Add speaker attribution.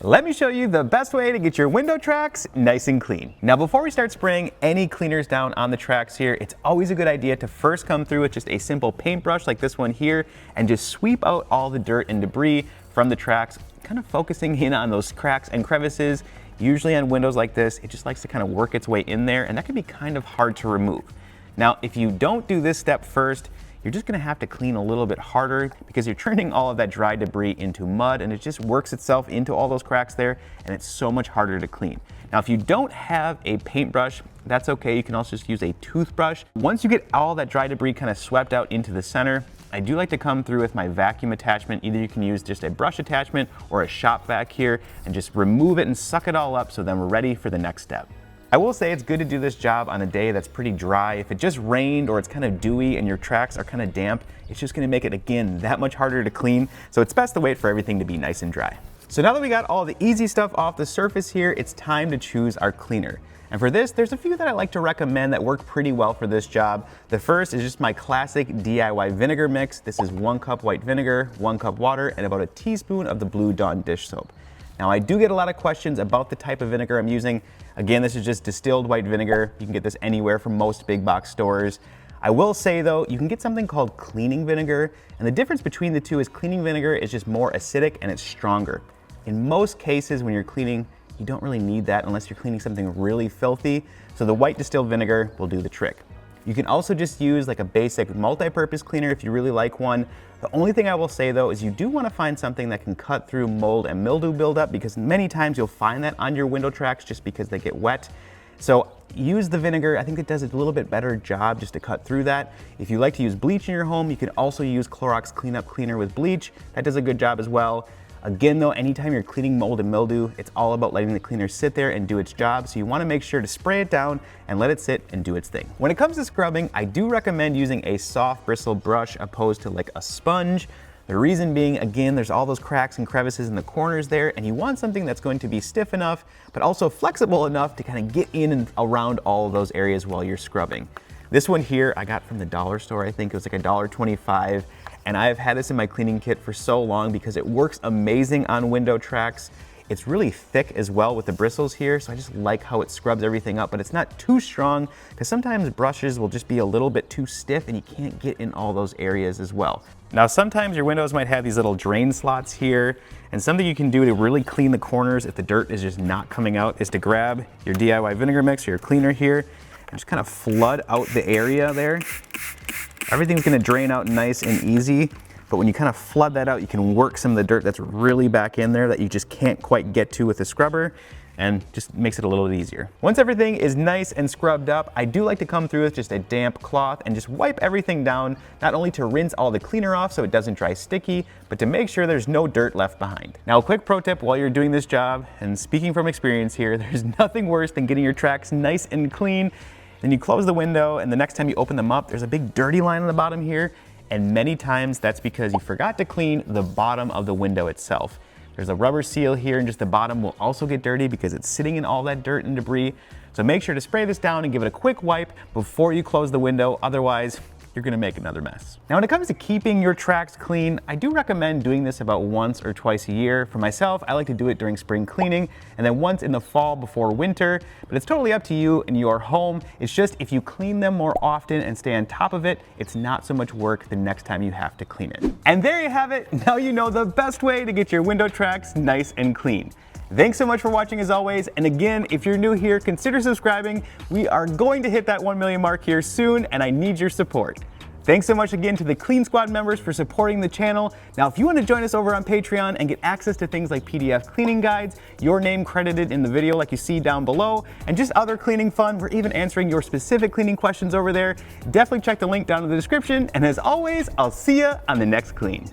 Speaker 1: Let me show you the best way to get your window tracks nice and clean. Now before we start spraying any cleaners down on the tracks here, it's always a good idea to first come through with just a simple paintbrush like this one here and just sweep out all the dirt and debris from the tracks, kind of focusing in on those cracks and crevices. Usually on windows like this, it just likes to kind of work its way in there, and that can be kind of hard to remove. Now if you don't do this step first, you're just gonna have to clean a little bit harder because you're turning all of that dry debris into mud, and it just works itself into all those cracks there, and it's so much harder to clean. Now, if you don't have a paintbrush, that's okay. You can also just use a toothbrush. Once you get all that dry debris kind of swept out into the center, I do like to come through with my vacuum attachment. Either you can use just a brush attachment or a shop vac here and just remove it and suck it all up so then we're ready for the next step. I will say it's good to do this job on a day that's pretty dry. If it just rained or it's kind of dewy and your tracks are kind of damp, it's just gonna make it, again, that much harder to clean. So it's best to wait for everything to be nice and dry. So now that we got all the easy stuff off the surface here, it's time to choose our cleaner. And for this, there's a few that I like to recommend that work pretty well for this job. The first is just my classic DIY vinegar mix. This is 1 cup white vinegar, 1 cup water, and about a teaspoon of the Blue Dawn dish soap. Now I do get a lot of questions about the type of vinegar I'm using. Again, this is just distilled white vinegar. You can get this anywhere from most big box stores. I will say though, you can get something called cleaning vinegar, and the difference between the two is cleaning vinegar is just more acidic and it's stronger. In most cases when you're cleaning, you don't really need that unless you're cleaning something really filthy, so the white distilled vinegar will do the trick. You can also just use like a basic multi-purpose cleaner if you really like one. The only thing I will say though is you do want to find something that can cut through mold and mildew buildup, because many times you'll find that on your window tracks just because they get wet. So use the vinegar. I think it does a little bit better job just to cut through that. If you like to use bleach in your home, you can also use Clorox Cleanup Cleaner with bleach. That does a good job as well. Again though, anytime you're cleaning mold and mildew, it's all about letting the cleaner sit there and do its job. So you want to make sure to spray it down and let it sit and do its thing. When it comes to scrubbing, I do recommend using a soft bristle brush opposed to like a sponge. The reason being, again, there's all those cracks and crevices in the corners there, and you want something that's going to be stiff enough, but also flexible enough to kind of get in and around all of those areas while you're scrubbing. This one here I got from the dollar store. I think it was like $1.25. And I've had this in my cleaning kit for so long because it works amazing on window tracks. It's really thick as well with the bristles here, so I just like how it scrubs everything up, but it's not too strong because sometimes brushes will just be a little bit too stiff and you can't get in all those areas as well. Now sometimes your windows might have these little drain slots here, and something you can do to really clean the corners if the dirt is just not coming out is to grab your DIY vinegar mix or your cleaner here and just kind of flood out the area there. Everything's gonna drain out nice and easy, but when you kind of flood that out, you can work some of the dirt that's really back in there that you just can't quite get to with the scrubber, and just makes it a little bit easier. Once everything is nice and scrubbed up, I do like to come through with just a damp cloth and just wipe everything down, not only to rinse all the cleaner off so it doesn't dry sticky, but to make sure there's no dirt left behind. Now a quick pro tip while you're doing this job, and speaking from experience here, there's nothing worse than getting your tracks nice and clean. Then you close the window, and the next time you open them up, there's a big dirty line on the bottom here, and many times that's because you forgot to clean the bottom of the window itself. There's a rubber seal here, and just the bottom will also get dirty because it's sitting in all that dirt and debris. So make sure to spray this down and give it a quick wipe before you close the window, otherwise you're gonna make another mess. Now when it comes to keeping your tracks clean, I do recommend doing this about once or twice a year. For myself, I like to do it during spring cleaning and then once in the fall before winter, but it's totally up to you and your home. It's just if you clean them more often and stay on top of it, it's not so much work the next time you have to clean it. And there you have it. Now you know the best way to get your window tracks nice and clean. Thanks so much for watching as always, and again, if you're new here, consider subscribing. We are going to hit that 1 million mark here soon, and I need your support. Thanks so much again to the Clean Squad members for supporting the channel. Now, if you want to join us over on Patreon and get access to things like PDF cleaning guides, your name credited in the video like you see down below, and just other cleaning fun, we're even answering your specific cleaning questions over there, definitely check the link down in the description, and as always, I'll see you on the next clean.